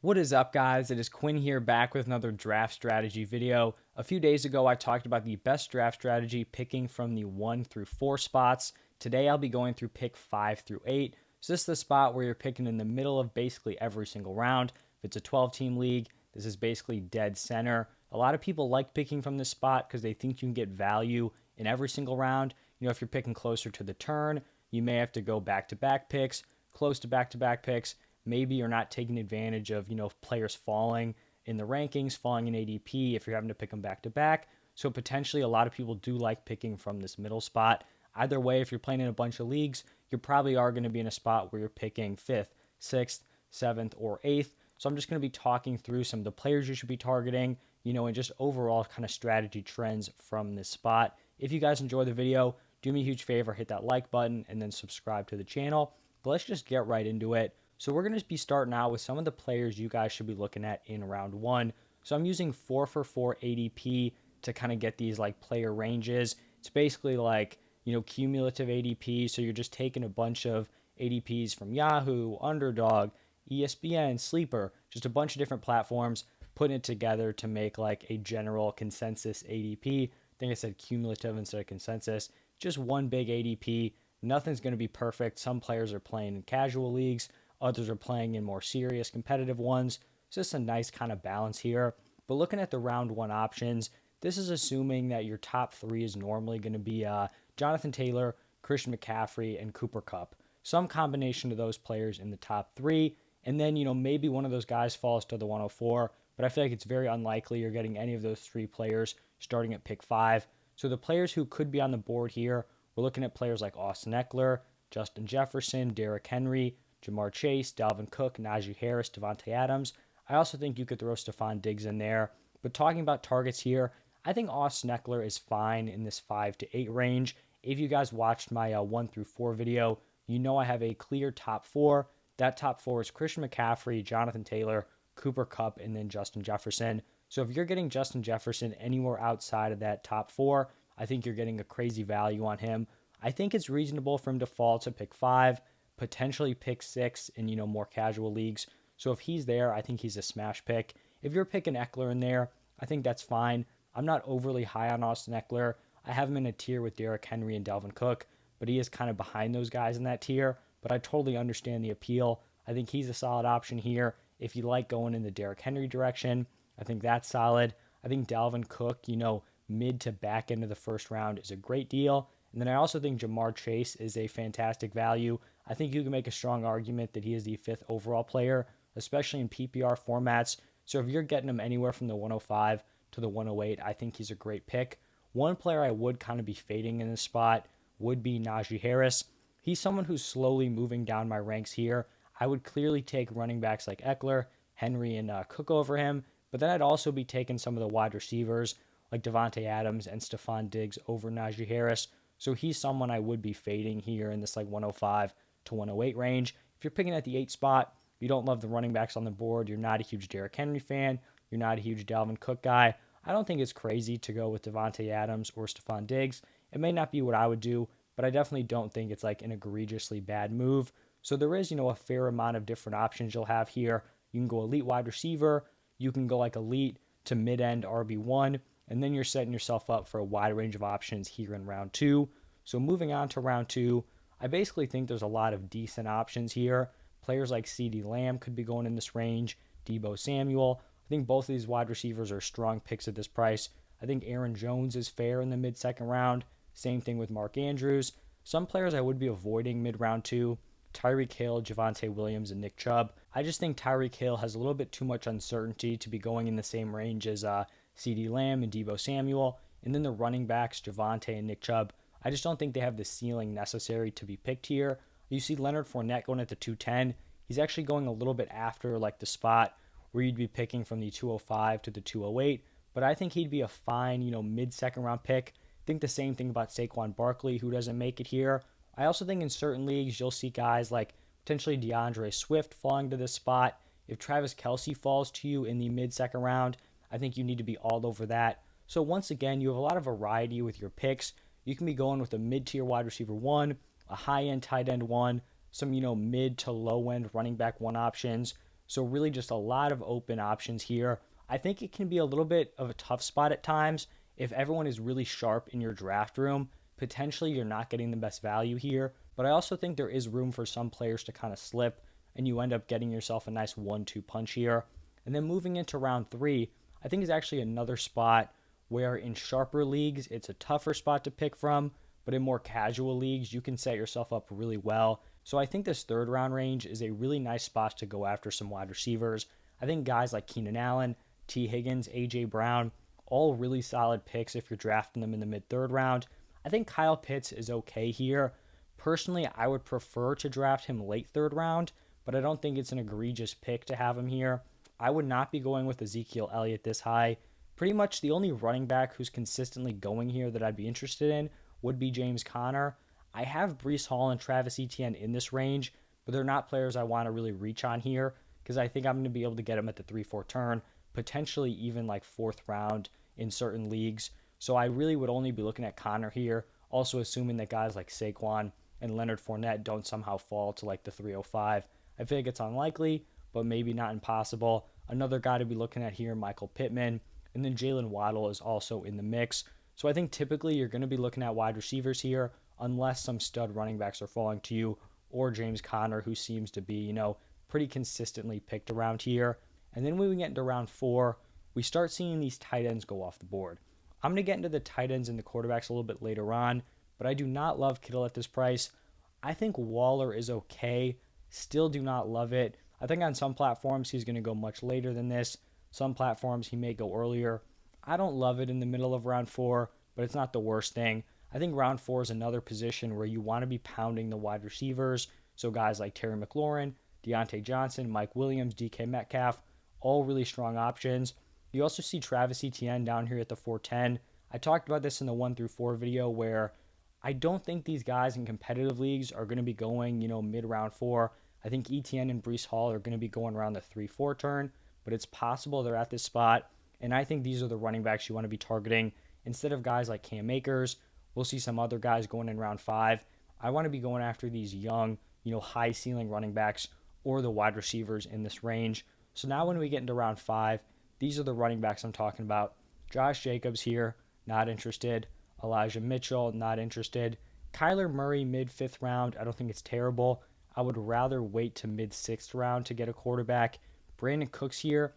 What is up, guys? It is Quinn here, back with another draft strategy video. A few days ago, I talked about the best draft strategy, picking from the 1 through 4 spots. Today, I'll be going through pick 5 through 8. So this is the spot where you're picking in the middle of basically every single round. If it's a 12-team league, this is basically dead center. A lot of people like picking from this spot because they think you can get value in every single round. If you're picking closer to the turn, you may have to go back-to-back picks, close to back-to-back picks. Maybe you're not taking advantage of, players falling in the rankings, falling in ADP if you're having to pick them back to back. So potentially a lot of people do like picking from this middle spot. Either way, if you're playing in a bunch of leagues, you probably are going to be in a spot where you're picking 5th, 6th, 7th, or 8th. So I'm just going to be talking through some of the players you should be targeting, and just overall kind of strategy trends from this spot. If you guys enjoy the video, do me a huge favor, hit that like button and then subscribe to the channel. But let's just get right into it. So we're going to be starting out with some of the players you guys should be looking at in round 1. So I'm using 4 for 4 ADP to kind of get these like player ranges. It's basically like, cumulative ADP. So you're just taking a bunch of ADPs from Yahoo, Underdog, ESPN, Sleeper, just a bunch of different platforms, putting it together to make like a general consensus ADP. I think I said cumulative instead of consensus. Just one big ADP. Nothing's going to be perfect. Some players are playing in casual leagues. Others are playing in more serious competitive ones. It's just a nice kind of balance here. But looking at the round 1 options, this is assuming that your top 3 is normally going to be Jonathan Taylor, Christian McCaffrey, and Cooper Kupp. Some combination of those players in the top 3. And then, maybe one of those guys falls to the 104. But I feel like it's very unlikely you're getting any of those 3 players starting at pick 5. So the players who could be on the board here, we're looking at players like Austin Eckler, Justin Jefferson, Derrick Henry, Jamar Chase, Dalvin Cook, Najee Harris, Devontae Adams. I also think you could throw Stephon Diggs in there. But talking about targets here, I think Austin Eckler is fine in this 5 to 8 range. If you guys watched my 1 through 4 video, I have a clear top 4. That top 4 is Christian McCaffrey, Jonathan Taylor, Cooper Kupp, and then Justin Jefferson. So if you're getting Justin Jefferson anywhere outside of that top 4, I think you're getting a crazy value on him. I think it's reasonable for him to fall to pick 5. Potentially pick 6 in, more casual leagues. So if he's there, I think he's a smash pick. If you're picking Eckler in there, I think that's fine. I'm not overly high on Austin Eckler. I have him in a tier with Derrick Henry and Dalvin Cook, but he is kind of behind those guys in that tier. But I totally understand the appeal. I think he's a solid option here. If you like going in the Derrick Henry direction, I think that's solid. I think Dalvin Cook, mid to back end of the first round is a great deal. And then I also think Jamar Chase is a fantastic value. I think you can make a strong argument that he is the 5th overall player, especially in PPR formats. So if you're getting him anywhere from the 105 to the 108, I think he's a great pick. One player I would kind of be fading in this spot would be Najee Harris. He's someone who's slowly moving down my ranks here. I would clearly take running backs like Eckler, Henry, and Cook over him, but then I'd also be taking some of the wide receivers like Devontae Adams and Stephon Diggs over Najee Harris. So he's someone I would be fading here in this like 105 to 108 range. If you're picking at the 8 spot, you don't love the running backs on the board, you're not a huge Derrick Henry fan, you're not a huge Dalvin Cook guy, I don't think it's crazy to go with Devontae Adams or Stephon Diggs. It may not be what I would do, but I definitely don't think it's like an egregiously bad move. So there is, a fair amount of different options you'll have here. You can go elite wide receiver, you can go like elite to mid-end RB1, and then you're setting yourself up for a wide range of options here in round 2. So moving on to round 2, I basically think there's a lot of decent options here. Players like CeeDee Lamb could be going in this range, Deebo Samuel. I think both of these wide receivers are strong picks at this price. I think Aaron Jones is fair in the mid-second round. Same thing with Mark Andrews. Some players I would be avoiding mid-round 2, Tyreek Hill, Javonte Williams, and Nick Chubb. I just think Tyreek Hill has a little bit too much uncertainty to be going in the same range as CeeDee Lamb and Deebo Samuel. And then the running backs, Javonte and Nick Chubb, I just don't think they have the ceiling necessary to be picked here. You see Leonard Fournette going at the 210. He's actually going a little bit after like the spot where you'd be picking from the 205 to the 208. But I think he'd be a fine, mid-second round pick. I think the same thing about Saquon Barkley, who doesn't make it here. I also think in certain leagues, you'll see guys like potentially DeAndre Swift falling to this spot. If Travis Kelce falls to you in the mid-second round, I think you need to be all over that. So once again, you have a lot of variety with your picks. You can be going with a mid-tier wide receiver 1, a high-end tight end 1, some, mid to low-end running back 1 options. So really just a lot of open options here. I think it can be a little bit of a tough spot at times. If everyone is really sharp in your draft room, potentially you're not getting the best value here. But I also think there is room for some players to kind of slip and you end up getting yourself a nice 1-2 punch here. And then moving into round 3, I think is actually another spot where in sharper leagues, it's a tougher spot to pick from, but in more casual leagues, you can set yourself up really well. So I think this third round range is a really nice spot to go after some wide receivers. I think guys like Keenan Allen, T. Higgins, A.J. Brown, all really solid picks if you're drafting them in the mid third round. I think Kyle Pitts is okay here. Personally, I would prefer to draft him late third round, but I don't think it's an egregious pick to have him here. I would not be going with Ezekiel Elliott this high. Pretty much the only running back who's consistently going here that I'd be interested in would be James Conner. I have Breece Hall and Travis Etienne in this range, but they're not players I want to really reach on here because I think I'm going to be able to get them at the 3-4 turn, potentially even like fourth round in certain leagues. So I really would only be looking at Conner here, also assuming that guys like Saquon and Leonard Fournette don't somehow fall to like the 305. I feel like it's unlikely, but maybe not impossible. Another guy to be looking at here, Michael Pittman. And then Jalen Waddle is also in the mix. So I think typically you're going to be looking at wide receivers here unless some stud running backs are falling to you or James Conner, who seems to be, pretty consistently picked around here. And then when we get into round 4, we start seeing these tight ends go off the board. I'm going to get into the tight ends and the quarterbacks a little bit later on, but I do not love Kittle at this price. I think Waller is okay. Still do not love it. I think on some platforms he's going to go much later than this. Some platforms he may go earlier. I don't love it in the middle of round 4, but it's not the worst thing. I think round 4 is another position where you want to be pounding the wide receivers. So guys like Terry McLaurin, Deontay Johnson, Mike Williams, DK Metcalf, all really strong options. You also see Travis Etienne down here at the 410. I talked about this in the 1-4 video where I don't think these guys in competitive leagues are going to be going, mid round 4. I think Etienne and Breece Hall are going to be going around the 3-4 turn, but it's possible they're at this spot. And I think these are the running backs you want to be targeting instead of guys like Cam Akers. We'll see some other guys going in round 5. I want to be going after these young, high ceiling running backs or the wide receivers in this range. So now when we get into round 5, these are the running backs I'm talking about. Josh Jacobs here, not interested. Elijah Mitchell, not interested. Kyler Murray, mid-5th round, I don't think it's terrible. I would rather wait to mid-6th round to get a quarterback. Brandon Cooks here,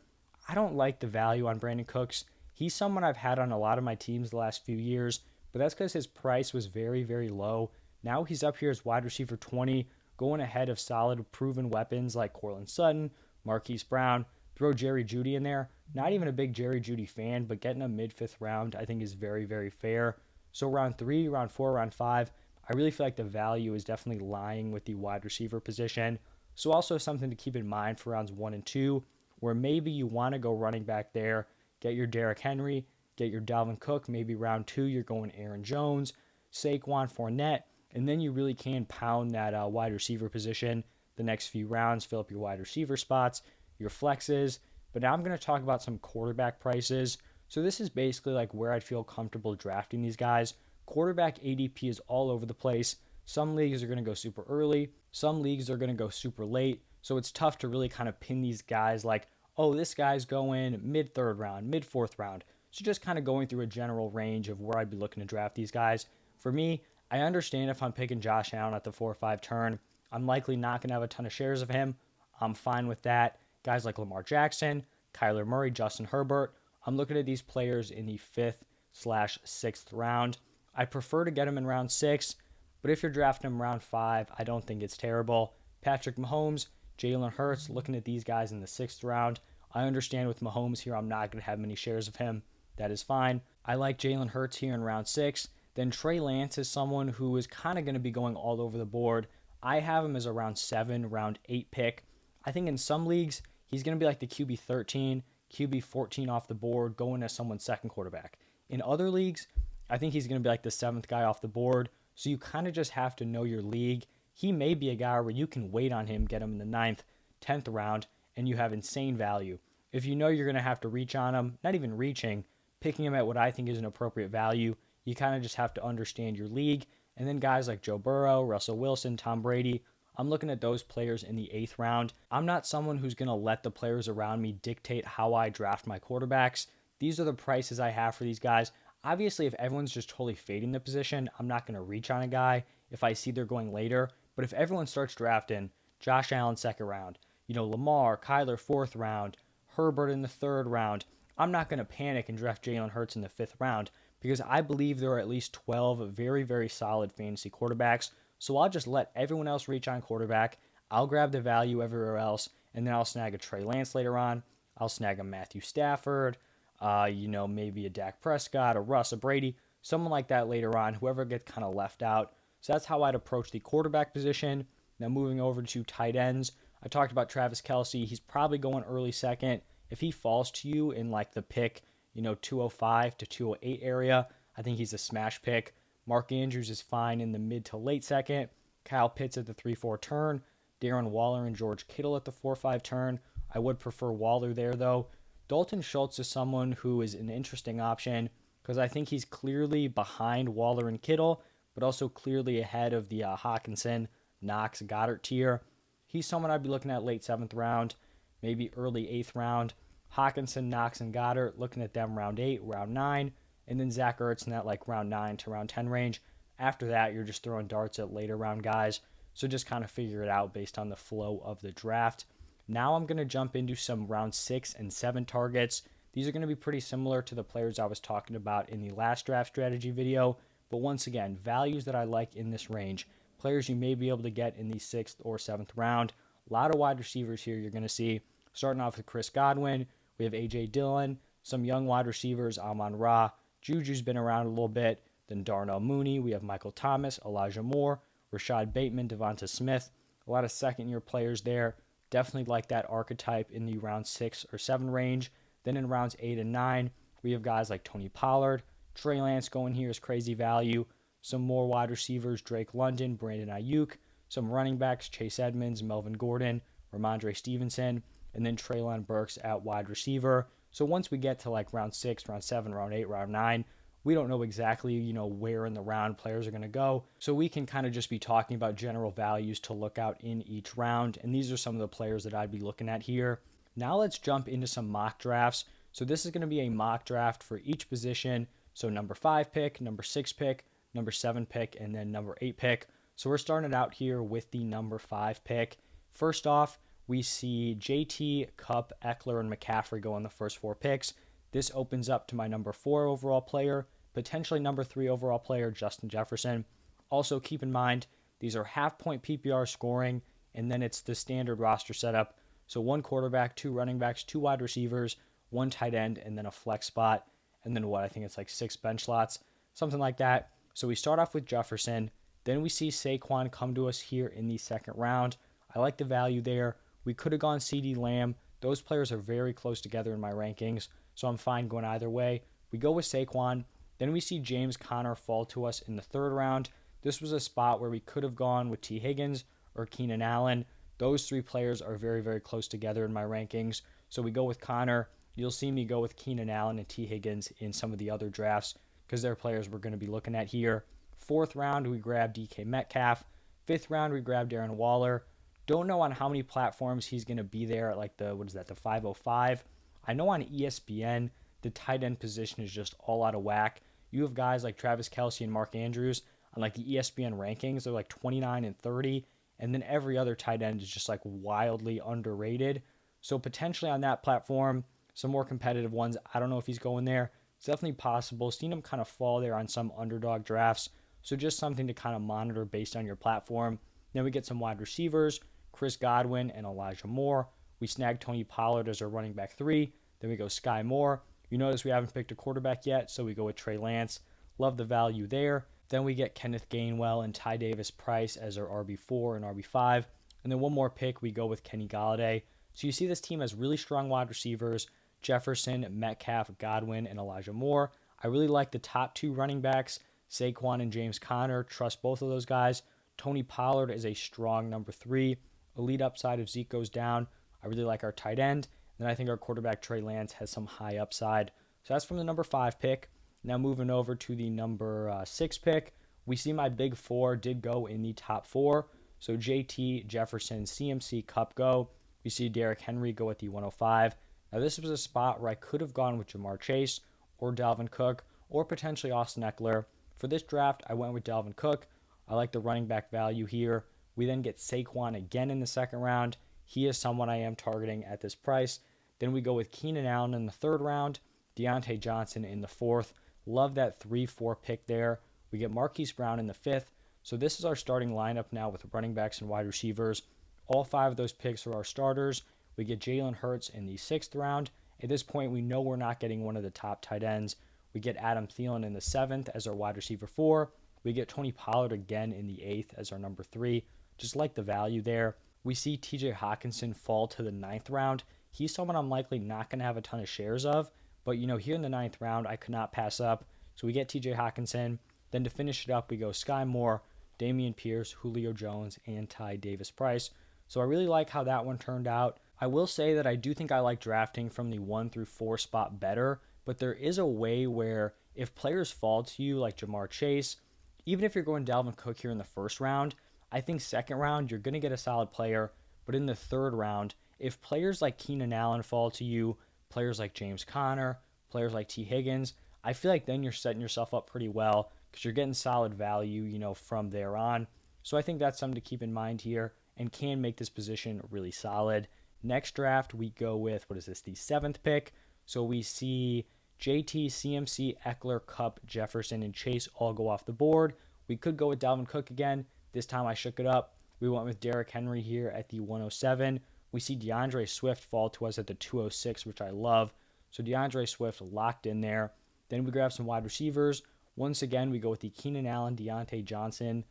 I don't like the value on Brandon Cooks. He's someone I've had on a lot of my teams the last few years, but that's because his price was very, very low. Now he's up here as wide receiver 20, going ahead of solid proven weapons like Courtland Sutton, Marquise Brown. Throw Jerry Jeudy in there. Not even a big Jerry Jeudy fan, but getting a mid-5th round I think is very, very fair. So round 3, round 4, round 5, I really feel like the value is definitely lying with the wide receiver position. So also something to keep in mind for rounds 1 and 2, where maybe you want to go running back there, get your Derrick Henry, get your Dalvin Cook. Maybe round 2 you're going Aaron Jones, Saquon, Fournette, and then you really can pound that wide receiver position the next few rounds, fill up your wide receiver spots, your flexes. But now I'm going to talk about some quarterback prices. So this is basically like where I'd feel comfortable drafting these guys. Quarterback ADP is all over the place. Some leagues are going to go super early. Some leagues are going to go super late. So it's tough to really kind of pin these guys like, oh, this guy's going mid-3rd round, mid-4th round. So just kind of going through a general range of where I'd be looking to draft these guys. For me, I understand if I'm picking Josh Allen at the 4 or 5 turn, I'm likely not going to have a ton of shares of him. I'm fine with that. Guys like Lamar Jackson, Kyler Murray, Justin Herbert, I'm looking at these players in the 5th/6th round. I prefer to get them in round 6, but if you're drafting them round 5, I don't think it's terrible. Patrick Mahomes, Jalen Hurts, looking at these guys in the 6th round. I understand with Mahomes here, I'm not going to have many shares of him. That is fine. I like Jalen Hurts here in round 6. Then Trey Lance is someone who is kind of going to be going all over the board. I have him as a round 7, round 8 pick. I think in some leagues, he's going to be like the QB 13, QB 14 off the board, going as someone's second quarterback. In other leagues, I think he's going to be like the 7th guy off the board. So you kind of just have to know your league. He may be a guy where you can wait on him, get him in the 9th, 10th round, and you have insane value. If you know you're going to have to reach on him, not even reaching, picking him at what I think is an appropriate value, you kind of just have to understand your league. And then guys like Joe Burrow, Russell Wilson, Tom Brady, I'm looking at those players in the 8th round. I'm not someone who's going to let the players around me dictate how I draft my quarterbacks. These are the prices I have for these guys. Obviously, if everyone's just totally fading the position, I'm not going to reach on a guy if I see they're going later. But if everyone starts drafting Josh Allen 2nd round, Lamar, Kyler 4th round, Herbert in the 3rd round, I'm not going to panic and draft Jalen Hurts in the 5th round because I believe there are at least 12 very, very solid fantasy quarterbacks. So I'll just let everyone else reach on quarterback. I'll grab the value everywhere else, and then I'll snag a Trey Lance later on. I'll snag a Matthew Stafford, maybe a Dak Prescott, a Russ, a Brady, someone like that later on, whoever gets kind of left out. So that's how I'd approach the quarterback position. Now moving over to tight ends, I talked about Travis Kelce. He's probably going early second. If he falls to you in like the pick, 205 to 208 area, I think he's a smash pick. Mark Andrews is fine in the mid to late second. Kyle Pitts at the 3-4 turn. Darren Waller and George Kittle at the 4-5 turn. I would prefer Waller there, though. Dalton Schultz is someone who is an interesting option because I think he's clearly behind Waller and Kittle, but also clearly ahead of the Hawkinson, Knox, Goddard tier. He's someone I'd be looking at late 7th round, maybe early 8th round. Hawkinson, Knox, and Goddard, looking at them round 8, round 9. And then Zach Ertz in that like round 9 to round 10 range. After that, you're just throwing darts at later round guys. So just kind of figure it out based on the flow of the draft. Now I'm going to jump into some round 6 and 7 targets. These are going to be pretty similar to the players I was talking about in the last draft strategy video. But once again, values that I like in this range. Players you may be able to get in the 6th or 7th round. A lot of wide receivers here you're going to see. Starting off with Chris Godwin. We have A.J. Dillon. Some young wide receivers, Amon-Ra. Juju's been around a little bit. Then Darnell Mooney. We have Michael Thomas, Elijah Moore, Rashad Bateman, Devonta Smith. A lot of second-year players there. Definitely like that archetype in the round 6 or 7 range. Then in rounds 8 and 9, we have guys like Tony Pollard. Trey Lance going here is crazy value. Some more wide receivers, Drake London, Brandon Ayuk. Some running backs, Chase Edmonds, Melvin Gordon, Ramondre Stevenson. And then Treylon Burks at wide receiver. So once we get to like round 6, round 7, round 8, round 9, we don't know exactly, where in the round players are going to go. So we can kind of just be talking about general values to look out in each round. And these are some of the players that I'd be looking at here. Now let's jump into some mock drafts. So this is going to be a mock draft for each position. So number 5 pick, number 6 pick, number 7 pick, and then number 8 pick. So we're starting out here with the number 5 pick. First off, we see JT, Kupp, Eckler, and McCaffrey go on the first 4 picks. This opens up to my number 4 overall player, potentially number 3 overall player, Justin Jefferson. Also keep in mind, these are half-point PPR scoring, and then it's the standard roster setup. So 1 quarterback, 2 running backs, 2 wide receivers, 1 tight end, and then a flex spot. And then I think it's like 6 bench slots, something like that. So we start off with Jefferson. Then we see Saquon come to us here in the 2nd round. I like the value there. We could have gone CeeDee Lamb. Those players are very close together in my rankings, so I'm fine going either way. We go with Saquon. Then we see James Conner fall to us in the 3rd round. This was a spot where we could have gone with T. Higgins or Keenan Allen. Those 3 players are very, very close together in my rankings, so we go with Conner. You'll see me go with Keenan Allen and T. Higgins in some of the other drafts because they're players we're going to be looking at here. 4th round, we grab DK Metcalf. 5th round, we grab Darren Waller. Don't know on how many platforms he's going to be there at like the 505. I know on ESPN, the tight end position is just all out of whack. You have guys like Travis Kelce and Mark Andrews on like the ESPN rankings. They're like 29 and 30. And then every other tight end is just like wildly underrated. So potentially on that platform, some more competitive ones. I don't know if he's going there. It's definitely possible. Seen him kind of fall there on some underdog drafts. So just something to kind of monitor based on your platform. Then we get some wide receivers, Chris Godwin and Elijah Moore. We snag Tony Pollard as our running back 3. Then we go Sky Moore. You notice we haven't picked a quarterback yet, so we go with Trey Lance. Love the value there. Then we get Kenneth Gainwell and Ty Davis Price as our RB4 and RB5. And then one more pick, we go with Kenny Golladay. So you see this team has really strong wide receivers, Jefferson, Metcalf, Godwin, and Elijah Moore. I really like the top 2 running backs, Saquon and James Conner. Trust both of those guys. Tony Pollard is a strong number 3. Elite upside if Zeke goes down. I really like our tight end. Then I think our quarterback Trey Lance has some high upside. So that's from the number 5 pick. Now moving over to the number 6 pick. We see my big 4 did go in the top 4. So JT, Jefferson, CMC, Cup go. We see Derrick Henry go at the 105. Now, this was a spot where I could have gone with Jamar Chase or Dalvin Cook or potentially Austin Eckler. For this draft, I went with Dalvin Cook. I like the running back value here. We then get Saquon again in the second round. He is someone I am targeting at this price. Then we go with Keenan Allen in the third round, Deontay Johnson in the fourth. Love that 3-4 pick there. We get Marquise Brown in the fifth. So this is our starting lineup now with running backs and wide receivers. All 5 of those picks are our starters. We get Jalen Hurts in the 6th round. At this point, we know we're not getting one of the top tight ends. We get Adam Thielen in the 7th as our wide receiver 4. We get Tony Pollard again in the 8th as our number 3. Just like the value there. We see TJ Hawkinson fall to the 9th round. He's someone I'm likely not going to have a ton of shares of. But, here in the 9th round, I could not pass up. So we get TJ Hawkinson. Then to finish it up, we go Sky Moore, Dameon Pierce, Julio Jones, and Ty Davis Price. So I really like how that one turned out. I will say that I do think I like drafting from the 1 through 4 spot better, but there is a way where if players fall to you like Jamar Chase, even if you're going Dalvin Cook here in the 1st round, I think 2nd round you're going to get a solid player, but in the 3rd round, if players like Keenan Allen fall to you, players like James Conner, players like T. Higgins, I feel like then you're setting yourself up pretty well because you're getting solid value, from there on. So I think that's something to keep in mind here and can make this position really solid. Next draft, we go with, the 7th pick. So we see JT, CMC, Eckler, Cup, Jefferson, and Chase all go off the board. We could go with Dalvin Cook again. This time I shook it up. We went with Derrick Henry here at the 107. We see DeAndre Swift fall to us at the 206, which I love. So DeAndre Swift locked in there. Then we grab some wide receivers. Once again, we go with the Keenan Allen, Deontay Johnson,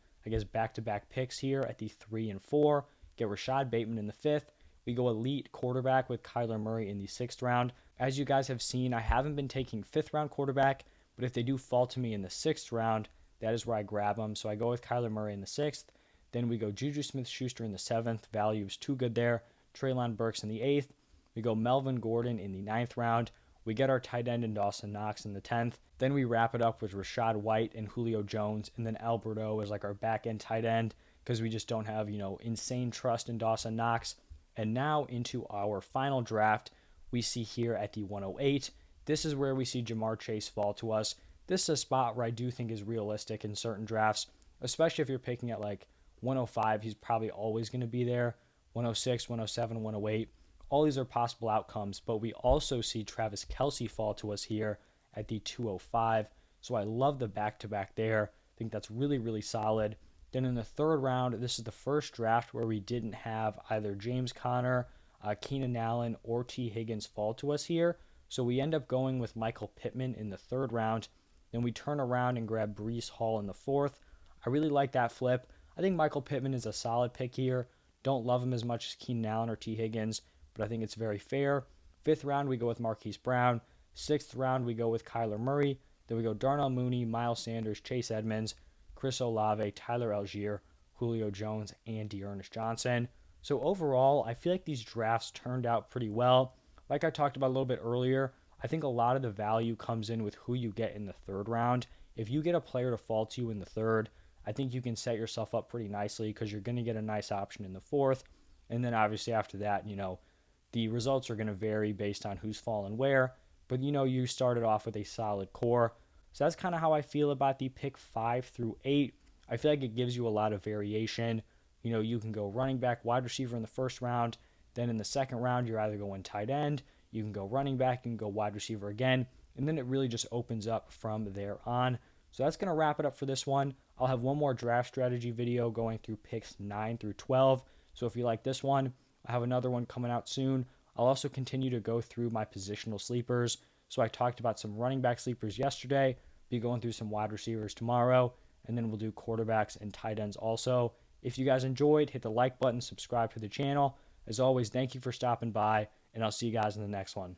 back-to-back picks here at the 3 and 4. Get Rashad Bateman in the 5th. We go elite quarterback with Kyler Murray in the 6th round. As you guys have seen, I haven't been taking 5th round quarterback, but if they do fall to me in the 6th round, that is where I grab them. So I go with Kyler Murray in the 6th. Then we go Juju Smith-Schuster in the 7th. Value is too good there. Treylon Burks in the 8th. We go Melvin Gordon in the 9th round. We get our tight end in Dawson Knox in the 10th. Then we wrap it up with Rashad White and Julio Jones. And then Alberto is like our back end tight end because we just don't have, insane trust in Dawson Knox. And now into our final draft, we see here at the 108. This is where we see Jamar Chase fall to us. This is a spot where I do think is realistic in certain drafts, especially if you're picking at like 105. He's probably always going to be there. 106, 107, 108. All these are possible outcomes, but we also see Travis Kelce fall to us here at the 205. So I love the back-to-back there. I think that's really, really solid. Then in the 3rd round, this is the first draft where we didn't have either James Conner, Keenan Allen, or T. Higgins fall to us here. So we end up going with Michael Pittman in the 3rd round. Then we turn around and grab Breece Hall in the 4th. I really like that flip. I think Michael Pittman is a solid pick here. Don't love him as much as Keenan Allen or T. Higgins, but I think it's very fair. 5th round, we go with Marquise Brown. 6th round, we go with Kyler Murray. Then we go Darnell Mooney, Miles Sanders, Chase Edmonds, Chris Olave, Tyler Algier, Julio Jones, and Dearness Johnson. So overall, I feel like these drafts turned out pretty well. Like I talked about a little bit earlier, I think a lot of the value comes in with who you get in the 3rd round. If you get a player to fall to you in the 3rd, I think you can set yourself up pretty nicely because you're going to get a nice option in the 4th. And then obviously after that, the results are going to vary based on who's fallen where. But, you started off with a solid core. So that's kind of how I feel about the pick 5 through 8. I feel like it gives you a lot of variation. You can go running back, wide receiver in the 1st round. Then in the 2nd round, you're either going tight end. You can go running back. You can go wide receiver again. And then it really just opens up from there on. So that's going to wrap it up for this one. I'll have one more draft strategy video going through picks 9 through 12. So if you like this one, I have another one coming out soon. I'll also continue to go through my positional sleepers. So I talked about some running back sleepers yesterday. Be going through some wide receivers tomorrow. And then we'll do quarterbacks and tight ends also. If you guys enjoyed, hit the like button, subscribe to the channel. As always, thank you for stopping by, and I'll see you guys in the next one.